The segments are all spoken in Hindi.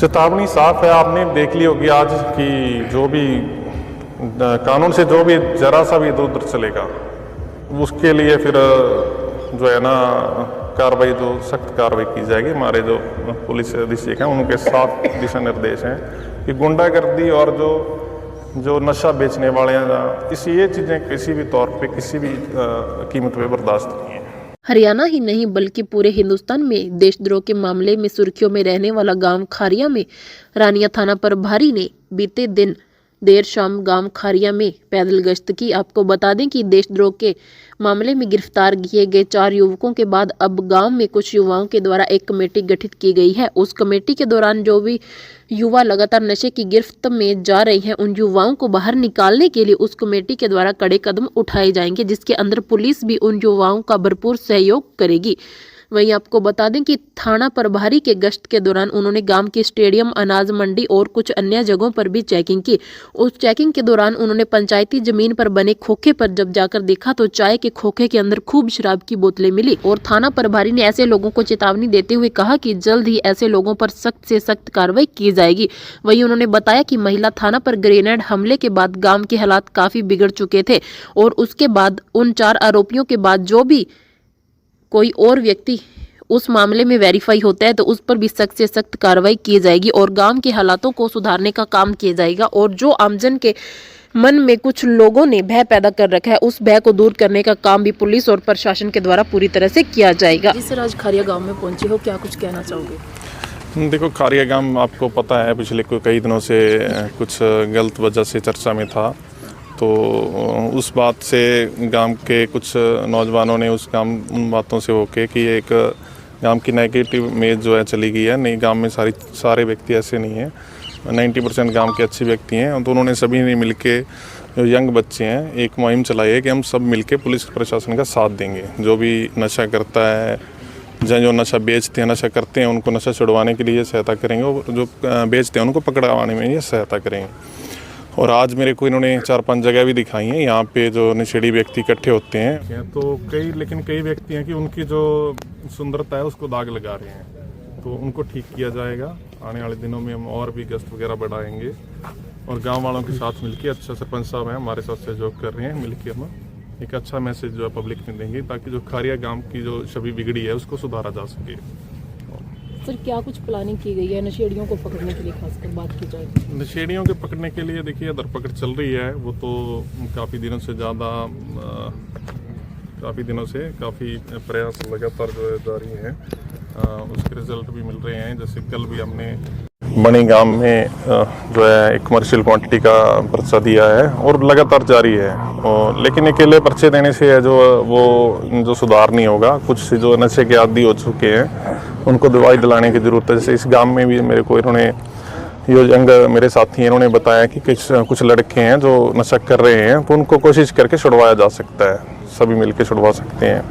चेतावनी साफ है, आपने देख ली होगी आज कि जो भी कानून से जो भी जरा सा भी इधर उधर चलेगा उसके लिए फिर जो है ना कार्रवाई, जो सख्त कार्रवाई की जाएगी। हमारे जो पुलिस अधीक्षक हैं उनके साफ दिशा निर्देश हैं कि गुंडागर्दी और जो नशा बेचने वाले हैं ये चीज़ें किसी भी तौर पे किसी भी कीमत पे बर्दाश्त नहीं है। हरियाणा ही नहीं बल्कि पूरे हिंदुस्तान में देशद्रोह के मामले में सुर्खियों में रहने वाला गांव खारिया में रानिया थाना प्रभारी ने बीते दिन देर शाम गांव खारिया में पैदल गश्त की। आपको बता दें कि देशद्रोह के मामले में गिरफ्तार किए गए 4 युवकों के बाद अब गांव में कुछ युवाओं के द्वारा एक कमेटी गठित की गई है। उस कमेटी के दौरान जो भी युवा लगातार नशे की गिरफ्त में जा रहे हैं उन युवाओं को बाहर निकालने के लिए उस कमेटी के द्वारा कड़े कदम उठाए जाएंगे, जिसके अंदर पुलिस भी उन युवाओं का भरपूर सहयोग करेगी। वहीं आपको बता दें कि थाना प्रभारी के गश्त के दौरान उन्होंने गांव के स्टेडियम, अनाज मंडी और कुछ अन्य जगहों पर भी चेकिंग की। उस चेकिंग के दौरान उन्होंने पंचायती जमीन पर बने खोखे पर जब जाकर देखा तो चाय के खोखे के अंदर खूब शराब की बोतलें मिली और थाना प्रभारी ने ऐसे लोगों को चेतावनी देते हुए कहा कि जल्द ही ऐसे लोगों पर सख्त से सख्त कार्रवाई की जाएगी। वहीं उन्होंने बताया कि महिला थाना पर ग्रेनेड हमले के बाद गाँव के हालात काफी बिगड़ चुके थे और उसके बाद उन 4 आरोपियों के बाद जो भी कोई और व्यक्ति उस मामले में वेरीफाई होता है तो उस पर भी सख्त से सख्त कार्रवाई की जाएगी और गांव के हालातों को सुधारने का काम किया जाएगा। और जो आमजन के मन में कुछ लोगों ने भय पैदा कर रखा है उस भय को दूर करने का काम भी पुलिस और प्रशासन के द्वारा पूरी तरह से किया जाएगा। जिस आज खारिया गाँव में पहुंचे हो, क्या कुछ कहना चाहोगे? देखो, खारिया गांव आपको पता है पिछले कई दिनों से कुछ गलत वजह से चर्चा में था, तो उस बात से गांव के कुछ नौजवानों ने उन बातों से होके कि एक गांव की नेगेटिव इमेज जो है चली गई है। नहीं, गांव में सारे व्यक्ति ऐसे नहीं हैं, 90% गांव के अच्छे व्यक्ति हैं। तो उन्होंने सभी ने मिलके, जो यंग बच्चे हैं, एक मुहिम चलाई है कि हम सब मिलके पुलिस प्रशासन का साथ देंगे। जो भी नशा करता है, जो नशा बेचते हैं, नशा करते हैं, उनको नशा छुड़वाने के लिए सहायता करेंगे और जो बेचते हैं उनको पकड़वाने में ये सहायता करेंगे। और आज मेरे को इन्होंने 4-5 जगह भी दिखाई हैं यहाँ पे जो नशेड़ी व्यक्ति इकट्ठे होते हैं। तो कई व्यक्ति हैं कि उनकी जो सुंदरता है उसको दाग लगा रहे हैं, तो उनको ठीक किया जाएगा। आने वाले दिनों में हम और भी गश्त वगैरह बढ़ाएंगे और गांव वालों के साथ मिलकर, अच्छा सरपंच साहब हैं हमारे साथ सहयोग कर रहे हैं, मिलकर हम एक अच्छा मैसेज जो है पब्लिक में देंगे ताकि जो खारिया गाँव की जो छवि बिगड़ी है उसको सुधारा जा सके। सर, क्या कुछ प्लानिंग की गई है नशेड़ियों को पकड़ने के लिए, खासकर बात की जाए? नशेड़ियों के पकड़ने के लिए देखिए धरपकड़ चल रही है, वो तो काफ़ी दिनों से काफ़ी प्रयास लगातार जो है जारी है। उसके रिजल्ट भी मिल रहे हैं। जैसे कल भी हमने बनी गांव में जो है एक कमर्शियल क्वांटिटी का पर्चा दिया है और लगातार जारी है। लेकिन अकेले पर्चे देने से जो सुधार नहीं होगा। कुछ जो नशे के आदी हो चुके हैं उनको दवाई दिलाने की ज़रूरत है। जैसे इस गांव में भी मेरे को इन्होंने, ये यंग मेरे साथी हैं, इन्होंने बताया कि कुछ लड़के हैं जो नशा कर रहे हैं, तो उनको कोशिश करके छुड़वाया जा सकता है, सभी मिलकर छुड़वा सकते हैं।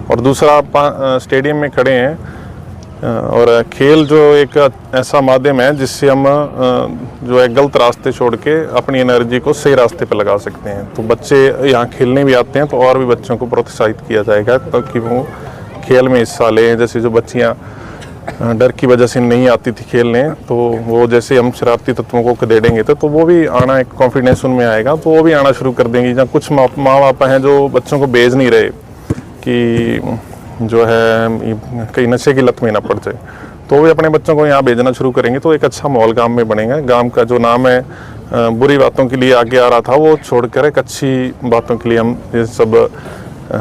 और दूसरा, स्टेडियम में खड़े हैं और खेल जो एक ऐसा माध्यम है जिससे हम जो है गलत रास्ते छोड़ के अपनी एनर्जी को सही रास्ते पर लगा सकते हैं। तो बच्चे यहाँ खेलने भी आते हैं तो और भी बच्चों को प्रोत्साहित किया जाएगा ताकि वो खेल में हिस्सा लें। जैसे जो बच्चियाँ डर की वजह से नहीं आती थी खेलने, तो वो जैसे हम शरारती तत्वों को खदेड़ेंगे तो वो भी आना, एक कॉन्फिडेंस उनमें आएगा, तो वो भी आना शुरू कर देंगे। जहाँ कुछ माँ बाप हैं जो बच्चों को भेज नहीं रहे कि जो है कहीं नशे की लत में ना पड़ जाए, तो वे अपने बच्चों को यहाँ भेजना शुरू करेंगे। तो एक अच्छा माहौल गांव में बनेगा। गांव का जो नाम है बुरी बातों के लिए आगे आ रहा था, वो छोड़कर एक अच्छी बातों के लिए हम ये सब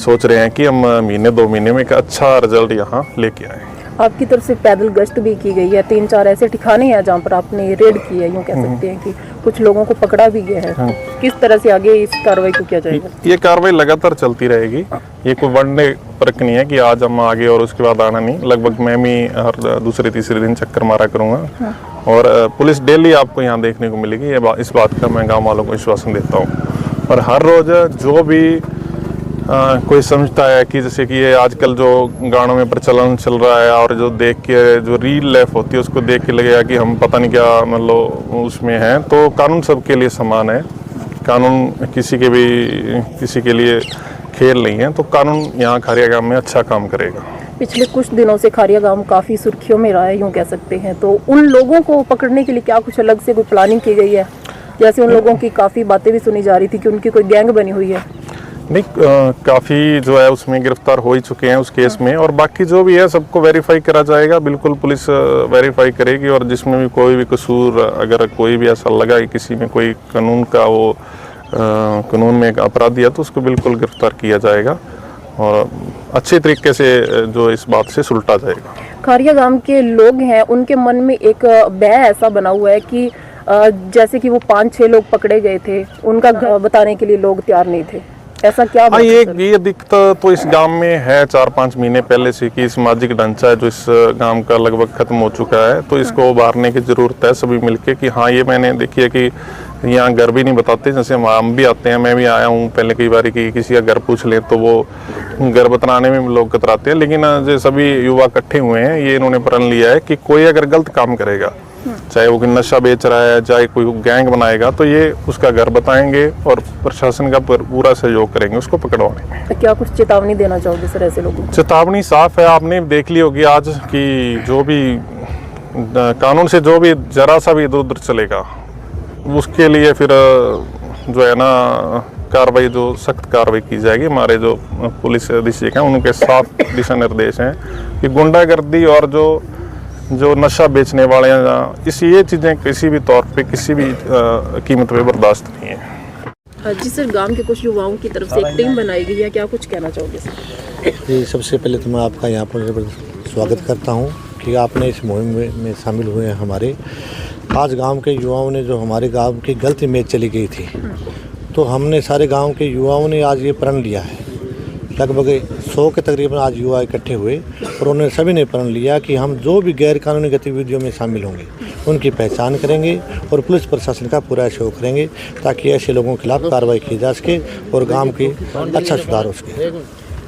सोच रहे हैं कि हम 1-2 महीने में एक अच्छा रिजल्ट यहाँ लेके आए। आपकी तरफ से पैदल गश्त भी की गई है, 3-4 ऐसे ठिकाने हैं जहाँ पर आपने रेड की है, यूँ कह सकते हैं कि कुछ लोगों को पकड़ा भी गया है। किस तरह से आगे इस कार्रवाई को किया जाएगा? ये कार्रवाई लगातार चलती रहेगी। ये कोई वन डे फर्क नहीं है कि आज हम आगे और उसके बाद आना नहीं। लगभग मैं भी हर दूसरे-तीसरे दिन चक्कर मारा करूँगा और पुलिस डेली आपको यहाँ देखने को मिलेगी। इस बात का मैं गाँव वालों को विश्वासन देता हूँ। और हर रोज़ जो भी कोई समझता है कि जैसे कि ये आजकल जो गानों में प्रचलन चल रहा है और जो देख के जो रील लाइफ होती है उसको देख के लगेगा कि हम पता नहीं क्या मतलब उसमें हैं, तो कानून सबके लिए समान है। कानून किसी के लिए खेल नहीं है, तो कानून यहाँ खारिया गाँव में अच्छा काम करेगा। पिछले कुछ दिनों से खारिया गांव काफ़ी सुर्खियों में रहा है, यूँ कह सकते हैं। तो उन लोगों को पकड़ने के लिए क्या कुछ अलग से कोई प्लानिंग की गई है? जैसे उन लोगों की काफ़ी बातें भी सुनी जा रही थी कि उनकी कोई गैंग बनी हुई है। नहीं, काफ़ी जो है उसमें गिरफ्तार हो ही चुके हैं उस केस में, और बाकी जो भी है सबको वेरीफाई करा जाएगा। बिल्कुल पुलिस वेरीफाई करेगी, और जिसमें भी कोई भी कसूर, अगर कोई भी ऐसा लगा कि किसी में कोई कानून में एक अपराधी है तो उसको बिल्कुल गिरफ्तार किया जाएगा, और अच्छे तरीके से जो इस बात से सुलटा जाएगा। खारिया गांव के लोग हैं, उनके मन में एक भय ऐसा बना हुआ है कि जैसे कि वो 5-6 लोग पकड़े गए थे, उनका बताने के लिए लोग तैयार नहीं थे। ऐसा क्या? हाँ, ये दिक्कत तो इस गांव में है 4-5 महीने पहले से, कि सामाजिक ढांचा है जो इस गांव का लगभग खत्म हो चुका है, तो इसको उभारने की जरूरत है सभी मिलके। कि हाँ, ये मैंने देखी है कि यहाँ घर भी नहीं बताते, जैसे हम भी आते हैं, मैं भी आया हूँ पहले कई बार, कि किसी का घर पूछ लें तो वो घर बताने में लोग कतराते हैं। लेकिन जो सभी युवा इकट्ठे हुए हैं, ये इन्होंने प्रण लिया है कि कोई अगर गलत काम करेगा, चाहे वो नशा बेच रहा है, चाहे कोई गैंग बनाएगा, तो ये उसका घर बताएंगे और प्रशासन का पूरा सहयोग करेंगे उसको पकड़वाने में। तो क्या कुछ चेतावनी देना चाहोगे सर ऐसे लोगों को? चेतावनी साफ है, आपने देख ली होगी आज कि जो भी कानून से जो भी जरा सा भी इधर उधर चलेगा, उसके लिए फिर जो है ना कार्रवाई, जो सख्त कार्रवाई की जाएगी। हमारे जो पुलिस अधीक्षक हैं उनके साफ दिशा निर्देश हैं कि गुंडागर्दी और जो नशा बेचने वाले हैं, ये चीज़ें किसी भी तौर पे, किसी भी कीमत पे बर्दाश्त नहीं है। जी सर, गांव के कुछ युवाओं की तरफ से एक टीम बनाई गई है, क्या कुछ कहना चाहोगे सर? जी, सबसे पहले तो मैं आपका यहाँ पर स्वागत करता हूँ कि आपने इस मुहिम में शामिल हुए हैं। हमारे आज गांव के युवाओं ने, जो हमारे गांव की गलत इमेज चली गई थी, तो हमने सारे गांव के युवाओं ने आज ये प्रण लिया है। लगभग 100 के तकरीबन आज युवा इकट्ठे हुए, और उन्होंने सभी ने प्रण लिया कि हम जो भी गैर कानूनी गतिविधियों में शामिल होंगे उनकी पहचान करेंगे और पुलिस प्रशासन का पूरा सहयोग करेंगे, ताकि ऐसे लोगों के खिलाफ कार्रवाई की जा सके और गांव की अच्छा सुधार हो सके।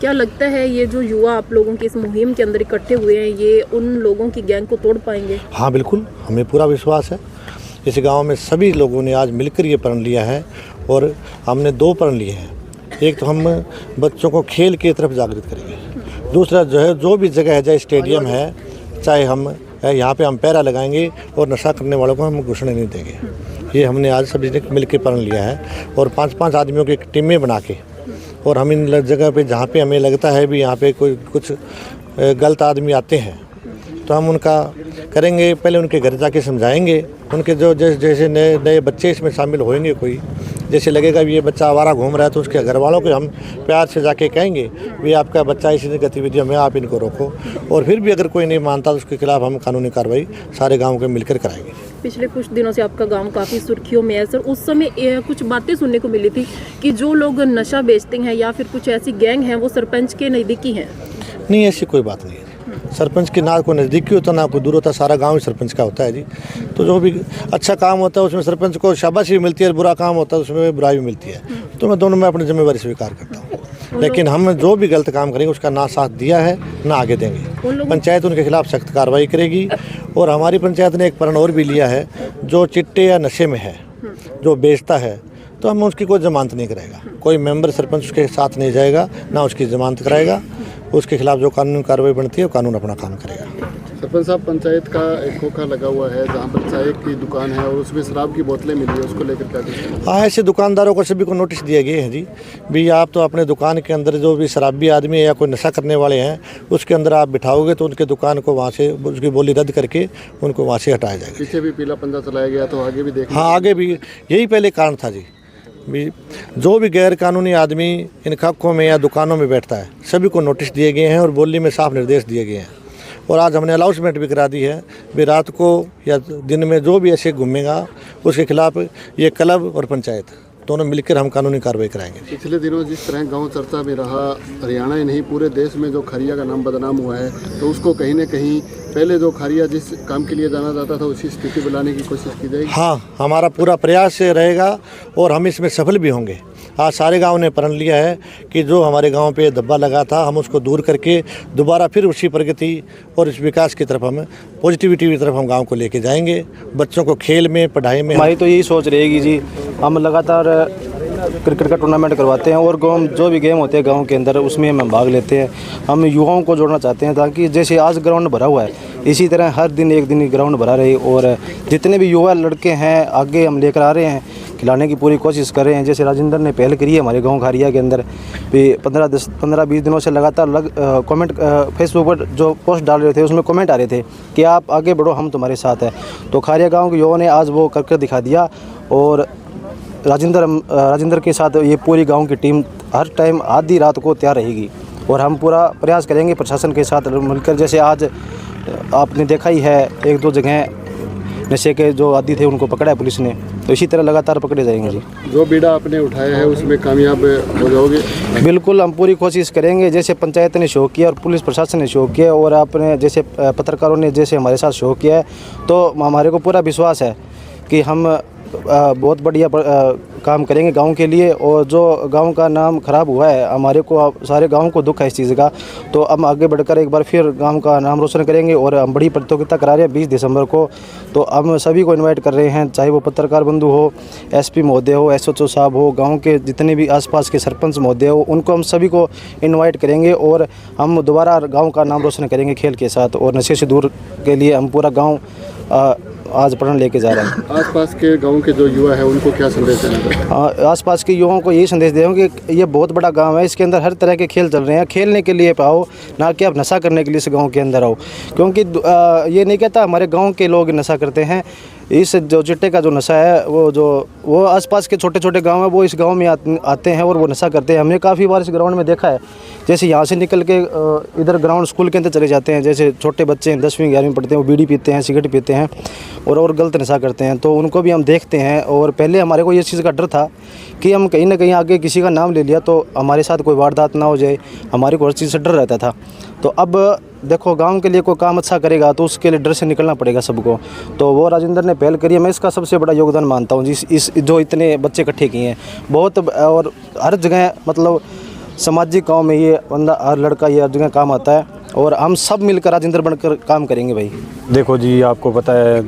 क्या लगता है ये जो युवा आप लोगों की इस मुहिम के अंदर इकट्ठे हुए हैं, ये उन लोगों की गैंग को तोड़ पाएंगे? हाँ बिल्कुल, हमें पूरा विश्वास है। इस गांव में सभी लोगों ने आज मिलकर ये प्रण लिया है, और हमने 2 प्रण लिए हैं। एक तो हम बच्चों को खेल की तरफ जागृत करेंगे, दूसरा जो है जो भी जगह है, चाहे स्टेडियम है, चाहे हम यहाँ पे हम पैरा लगाएंगे और नशा करने वालों को हम घुसने नहीं देंगे। ये हमने आज सभी ने मिलकर प्रण लिया है, और 5-5 आदमियों की टीमें बना के, और हम इन जगह पे जहाँ पे हमें लगता है भी यहाँ पे कुछ गलत आदमी आते हैं, तो हम उनका करेंगे। पहले उनके घर जाके समझाएंगे, उनके जो जैसे नए बच्चे इसमें शामिल होंगे, कोई जैसे लगेगा भी ये बच्चा आवारा घूम रहा है, तो उसके घर वालों को हम प्यार से जाके कहेंगे भी आपका बच्चा इसी गतिविधियों में, आप इनको रोको। और फिर भी अगर कोई नहीं मानता तो उसके खिलाफ हम कानूनी कार्रवाई सारे गाँव के मिलकर कराएंगे। पिछले कुछ दिनों से आपका गांव काफ़ी सुर्खियों में है सर। उस समय कुछ बातें सुनने को मिली थी कि जो लोग नशा बेचते हैं या फिर कुछ ऐसी गैंग हैं, वो सरपंच के नज़दीकी हैं। नहीं, ऐसी कोई बात नहीं है। सरपंच के ना कोई नज़दीकी होता ना कोई दूर होता, सारा गांव ही सरपंच का होता है जी। तो जो भी अच्छा काम होता है उसमें सरपंच को शाबाशी भी मिलती है, बुरा काम होता है उसमें बुराई भी मिलती है। तो मैं दोनों में अपनी जिम्मेवारी स्वीकार करता हूँ, लेकिन हम जो भी गलत काम करेंगे उसका ना साथ दिया है ना आगे देंगे। पंचायत उनके खिलाफ सख्त कार्रवाई करेगी, और हमारी पंचायत ने एक प्रण और भी लिया है, जो चिट्टे या नशे में है, जो बेचता है, तो हम उसकी कोई जमानत नहीं कराएगा। कोई मेंबर सरपंच उसके साथ नहीं जाएगा, ना उसकी जमानत कराएगा। उसके खिलाफ जो कानूनी कार्रवाई बनती है कानून अपना काम करेगा। सरपंच साहब, पंचायत का एक खोखा लगा हुआ है जहाँ पर चाय की दुकान है और उसमें शराब की बोतलें मिली है, उसको लेकर क्या करें? हाँ, ऐसे दुकानदारों को सभी को नोटिस दिए गए हैं जी, भी आप तो अपने दुकान के अंदर जो भी शराबी आदमी है या कोई नशा करने वाले हैं उसके अंदर आप बिठाओगे तो उनके दुकान को वहाँ से, उसकी बोली रद्द करके उनको वहाँ से हटाया जाएगा। पीछे भी पीला पंजा चलाया गया, तो आगे भी देख। हाँ, आगे भी यही पहले कारण था जी, भी जो भी गैर कानूनी आदमी इन खाकों में या दुकानों में बैठता है सभी को नोटिस दिए गए हैं और बोली में साफ निर्देश दिए गए हैं। और आज हमने अनाउंसमेंट भी करा दी है भी रात को या दिन में जो भी ऐसे घूमेगा उसके खिलाफ ये क्लब और पंचायत दोनों मिलकर हम कानूनी कार्रवाई कराएंगे। पिछले दिनों जिस तरह गांव चर्चा में रहा, हरियाणा ही नहीं पूरे देश में जो खारिया का नाम बदनाम हुआ है, तो उसको कहीं ना कहीं पहले जो खारिया जिस काम के लिए जाना जाता था उसी स्थिति में लाने की कोशिश की जाएगी। हाँ, हमारा पूरा प्रयास रहेगा और हम इसमें सफल भी होंगे। आज सारे गांव ने प्रण लिया है कि जो हमारे गांव पे धब्बा लगा था हम उसको दूर करके दोबारा फिर उसी प्रगति और इस विकास की तरफ, हम पॉजिटिविटी की तरफ हम गांव को लेके जाएंगे। बच्चों को खेल में, पढ़ाई में। हमारी तो यही सोच रहेगी जी, हम लगातार क्रिकेट का टूर्नामेंट करवाते हैं और गाँव जो भी गेम होते हैं गांव के अंदर उसमें हम भाग लेते हैं। हम युवाओं को जोड़ना चाहते हैं ताकि जैसे आज ग्राउंड भरा हुआ है इसी तरह हर दिन एक दिन ग्राउंड भरा रहे और जितने भी युवा लड़के हैं आगे हम लेकर आ रहे हैं, खिलाने की पूरी कोशिश कर रहे हैं। जैसे राजेंद्र ने पहल करी है हमारे गांव खारिया के अंदर भी 15-20 दिनों से लगातार कमेंट फेसबुक पर जो पोस्ट डाल रहे थे उसमें कमेंट आ रहे थे कि आप आगे बढ़ो, हम तुम्हारे साथ हैं। तो खारिया गांव के युवाओं ने आज वो करके दिखा दिया और राजेंद्र के साथ ये पूरी गांव की टीम हर टाइम आधी रात को तैयार रहेगी और हम पूरा प्रयास करेंगे प्रशासन के साथ मिलकर। जैसे आज आपने देखा ही है 1-2 जगह नशे के जो आदी थे उनको पकड़ा है पुलिस ने, तो इसी तरह लगातार पकड़े जाएंगे जी। जो बीड़ा आपने उठाया है उसमें कामयाब हो जाओगे? बिल्कुल, हम पूरी कोशिश करेंगे। जैसे पंचायत ने शो किया और पुलिस प्रशासन ने शो किया और आपने जैसे पत्रकारों ने जैसे हमारे साथ शो किया है, तो हमारे को पूरा विश्वास है कि हम बहुत बढ़िया काम करेंगे गांव के लिए। और जो गांव का नाम ख़राब हुआ है हमारे को, सारे गांव को दुख है इस चीज़ का, तो हम आगे बढ़कर एक बार फिर गांव का नाम रोशन करेंगे। और हम बड़ी प्रतियोगिता करा रहे हैं 20 दिसंबर को, तो हम सभी को इनवाइट कर रहे हैं, चाहे वो पत्रकार बंधु हो, एसपी महोदय हो, एसएचओ साहब हो, गाँव के जितने भी आसपास के सरपंच महोदय हो, उनको हम सभी को इन्वाइट करेंगे और हम दोबारा गाँव का नाम रोशन करेंगे खेल के साथ। और नशे से दूर के लिए हम पूरा गाँव आज प्रण लेके जा रहे हैं। आसपास के गांव के जो युवा है उनको क्या संदेश देना? आसपास के युवाओं को यही संदेश देंगे कि ये बहुत बड़ा गांव है, इसके अंदर हर तरह के खेल चल रहे हैं, खेलने के लिए आओ, ना कि आप नशा करने के लिए इस गांव के अंदर आओ। क्योंकि ये नहीं कहता हमारे गांव के लोग नशा करते हैं, इस जो चिट्टे का जो नशा है वो आसपास के छोटे छोटे गांव है वो इस गांव में आते हैं और वो नशा करते हैं। हमने काफ़ी बार इस ग्राउंड में देखा है, जैसे यहाँ से निकल के इधर ग्राउंड स्कूल के अंदर चले जाते हैं, जैसे छोटे बच्चे 10वीं 11वीं पढ़ते हैं, वो बीड़ी पीते हैं, सिगरेट पीते हैं और गलत नशा करते हैं, तो उनको भी हम देखते हैं। और पहले हमारे को ये चीज़ का डर था कि हम कहीं ना कहीं आगे किसी का नाम ले लिया तो हमारे साथ कोई वारदात ना हो जाए, हमारे को हर चीज़ से डर रहता था। तो अब देखो गांव के लिए कोई काम अच्छा करेगा तो उसके लिए डर से निकलना पड़ेगा सबको, तो वो राजेंद्र ने पहल करी है। मैं इसका सबसे बड़ा योगदान मानता हूँ इस जो इतने बच्चे इकट्ठे किए हैं बहुत। और हर जगह मतलब सामाजिक काम में ये बंदा, हर लड़का ये हर जगह काम आता है और हम सब मिलकर राजेंद्र बनकर काम करेंगे भाई। देखो जी, आपको पता है